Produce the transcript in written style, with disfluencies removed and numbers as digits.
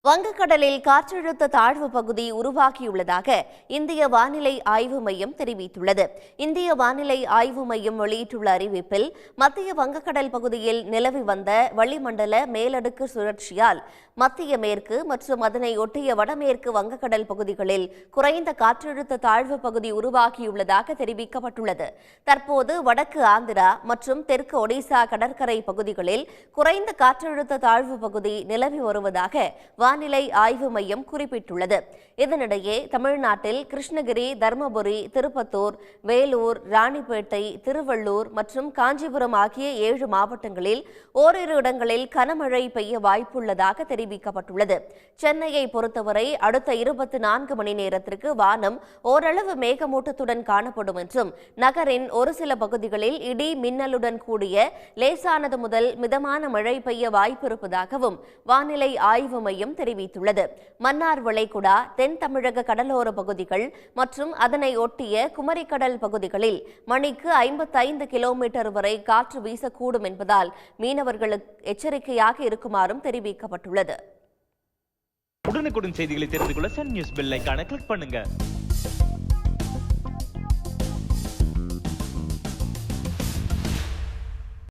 வங்கக்கடலில் காற்றழுத்த தாழ்வு பகுதி உருவாகியுள்ளதாக இந்திய வானிலை ஆய்வு மையம் தெரிவித்துள்ளது. இந்திய வானிலை ஆய்வு மையம் வெளியிட்டுள்ள அறிவிப்பில், மத்திய வங்கக்கடல் பகுதியில் நிலவி வந்த வளிமண்டல மேலடுக்கு சுழற்சியால் மத்திய மேற்கு மற்றும் அதனை ஒட்டிய வடமேற்கு வங்கக்கடல் பகுதிகளில் குறைந்த காற்றழுத்த தாழ்வு பகுதி உருவாகியுள்ளதாக தெரிவிக்கப்பட்டுள்ளது. தற்போது வடக்கு ஆந்திரா மற்றும் தெற்கு ஒடிசா கடற்கரை பகுதிகளில் குறைந்த காற்றழுத்த தாழ்வு பகுதி நிலவி வருவதாக வானிலை ஆய்வு மையம் குறிப்பிட்டுள்ளது. இதனிடையே தமிழ்நாட்டில் கிருஷ்ணகிரி, தருமபுரி, திருப்பத்தூர், வேலூர், ராணிப்பேட்டை, திருவள்ளூர் மற்றும் காஞ்சிபுரம் ஆகிய 7 மாவட்டங்களில் ஓரிரு இடங்களில் கனமழை பெய்ய வாய்ப்புள்ளதாக தெரிவிக்கப்பட்டுள்ளது. சென்னையை பொறுத்தவரை அடுத்த 24 மணி நேரத்திற்கு வானம் ஓரளவு மேகமூட்டத்துடன் காணப்படும் என்றும், நகரின் ஒரு சில பகுதிகளில் இடி மின்னலுடன் கூடிய லேசானது முதல் மிதமான மழை பெய்ய வாய்ப்பிருப்பதாகவும் வானிலை ஆய்வு மையம் தெரிவித்துள்ளது. மன்னார் வளைகுடா, தென் தமிழக கடலோர பகுதிகள் மற்றும் அதனை ஒட்டிய குமரிக்கடல் பகுதிகளில் மணிக்கு 55 கிலோமீட்டர் வரை காற்று வீசக்கூடும் என்பதால் மீனவர்களுக்கு எச்சரிக்கையாக இருக்குமாறும் தெரிவிக்கப்பட்டுள்ளது. உடனுக்குடன் செய்திகளை தெரிந்து கொள்ள சன் நியூஸ் பெல் ஐகானை கிளிக் பண்ணுங்க.